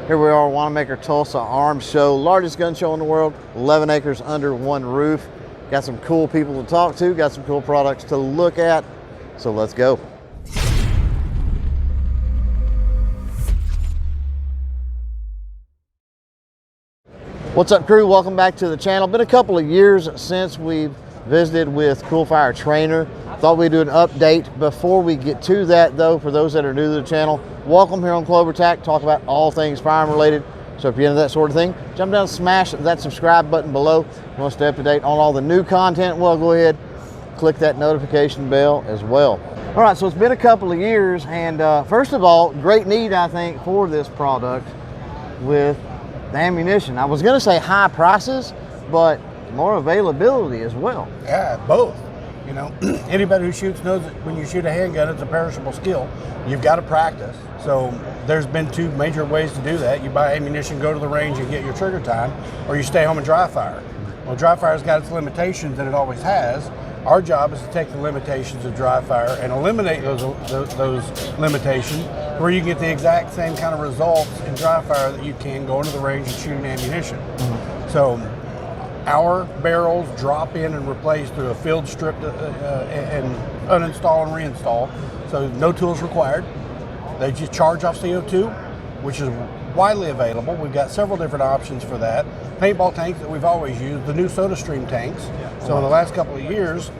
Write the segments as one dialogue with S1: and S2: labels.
S1: Here we are, Wanenmacher Tulsa Arms Show, largest gun show in the world, 11 acres under one roof. Got some cool people to talk to, got some cool products to look at, so let's go. What's up, crew? Welcome back to the channel. Been a couple of years since we've visited with CoolFire Trainer. Thought we'd do an update. Before we get to that though, for those that are new to the channel, welcome here on CloverTac. Talk about all things firearm related. So if you're into that sort of thing, jump down and smash that subscribe button below. If you want to stay up to date on all the new content, well, go ahead, click that notification bell as well. All right, so it's been a couple of years, and first of all, great need, I think, for this product with the ammunition. I was going to say high prices, but more availability as well.
S2: Yeah, both. You know, anybody who shoots knows that when you shoot a handgun, it's a perishable skill. You've got to practice. So there's been two major ways to do that. You buy ammunition, go to the range and get your trigger time, or you stay home and dry fire. Well, dry fire's got its limitations, and it always has. Our job is to take the limitations of dry fire and eliminate those limitations, where you can get the exact same kind of results in dry fire that you can going to the range and shooting ammunition. So our barrels drop in and replace through a field strip and uninstall and reinstall. So no tools required. They just charge off CO2, which is widely available. We've got several different options for that. Paintball tanks that we've always used, the new SodaStream tanks. So in the last couple of years,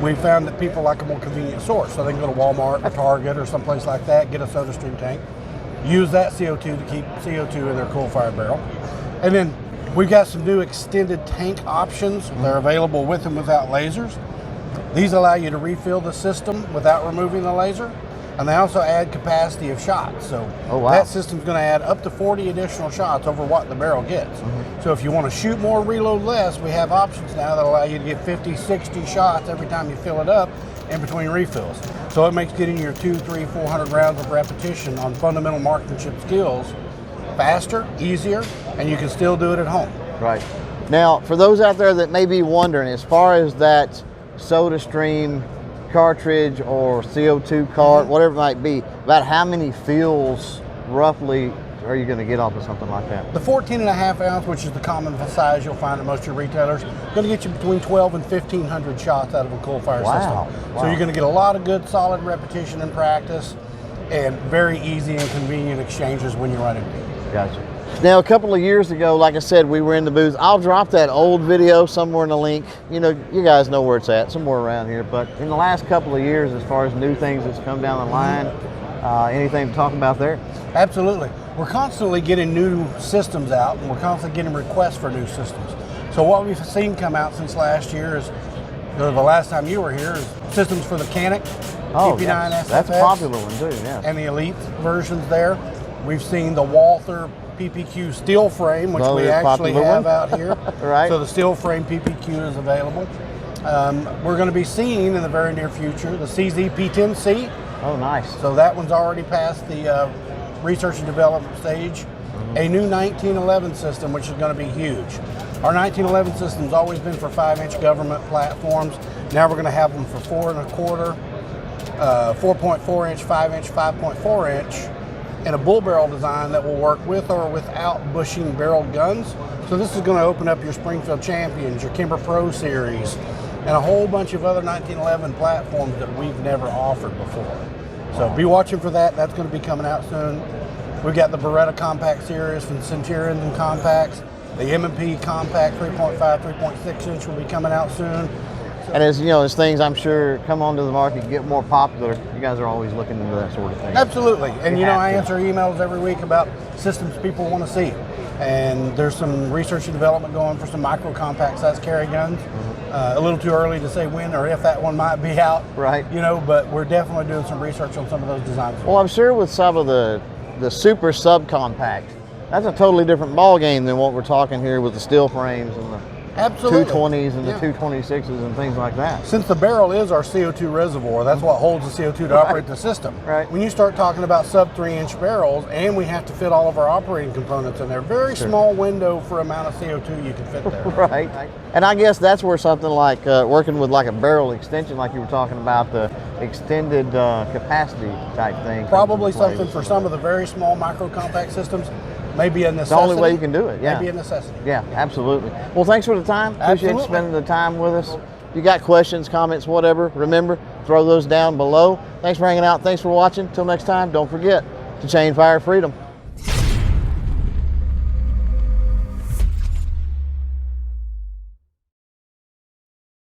S2: we found that people like a more convenient source. So they can go to Walmart or Target or someplace like that, get a SodaStream tank, use that CO2 to keep CO2 in their CoolFire barrel. And then we've got some new extended tank options. They're available with and without lasers. These allow you to refill the system without removing the laser. And they also add capacity of shots. So that system's going to add up to 40 additional shots over what the barrel gets. So if you want to shoot more, reload less, we have options now that allow you to get 50, 60 shots every time you fill it up in between refills. So it makes getting your 200, 300, 400 rounds of repetition on fundamental marksmanship skills faster, easier, and you can still do it at home.
S1: Right. Now, for those out there that may be wondering, as far as that SodaStream cartridge or CO2 cart, whatever it might be, about how many fills roughly are you going to get off of something like that?
S2: The 14.5 ounce, which is the common size you'll find at most of your retailers, going to get you between 12 and 1,500 shots out of a CoolFire system. So you're going to get a lot of good, solid repetition in practice, and very easy and convenient exchanges when you're running.
S1: Gotcha. Now, a couple of years ago, like I said, we were in the booth. I'll drop that old video somewhere in the link. You know, you guys know where it's at, somewhere around here. But in the last couple of years, as far as new things that's come down the line, anything to talk about there?
S2: Absolutely. We're constantly getting new systems out, and we're constantly getting requests for new systems. So what we've seen come out since last year is, the last time you were here, is systems for the Canic, PP9 SFX.
S1: That's a popular one too, yeah.
S2: And the Elite versions there. We've seen the Walther PPQ steel frame, which we actually have out here.
S1: Right.
S2: So the steel frame PPQ is available. We're going to be seeing in the very near future the CZ P10C.
S1: Oh, nice.
S2: So that one's already passed the research and development stage. A new 1911 system, which is going to be huge. Our 1911 system's always been for 5-inch government platforms. Now we're going to have them for 4 1/4, 4.4 inch, 5-inch, 5.4 inch. And a bull barrel design that will work with or without bushing barreled guns. So this is going to open up your Springfield Champions, your Kimber Pro Series, and a whole bunch of other 1911 platforms that we've never offered before. So be watching for that. That's going to be coming out soon. We've got the Beretta Compact Series from Centurions and Compacts. The M&P Compact 3.5, 3.6 inch will be coming out soon.
S1: And as you know, as things I'm sure come onto the market, get more popular, you guys are always looking into that sort of thing.
S2: Absolutely. And you know, I answer emails every week about systems people want to see. And there's some research and development going for some micro compact size carry guns. A little too early to say when or if that one might be out.
S1: Right.
S2: You know, but we're definitely doing some research on some of those designs.
S1: Well, I'm sure with some of the super subcompact, that's a totally different ball game than what we're talking here with the steel frames and the
S2: Absolutely.
S1: 220s and the 226s and things like that.
S2: Since the barrel is our CO2 reservoir, that's what holds the CO2 to operate the system.
S1: Right.
S2: When you start talking about sub 3-inch barrels, and we have to fit all of our operating components in there, very small window for amount of CO2 you can fit there.
S1: Right. And I guess that's where something like working with like a barrel extension, like you were talking about, the extended capacity type thing.
S2: Probably something for some of the very small micro compact systems. may be a necessity.
S1: It's the only way you can do it. Yeah.
S2: May be a necessity.
S1: Yeah, absolutely. Well, thanks for the time. Appreciate you
S2: Absolutely.
S1: spending the time with us. If you got questions, comments, whatever, remember, throw those down below. Thanks for hanging out. Thanks for watching. Till next time, don't forget to chain fire freedom.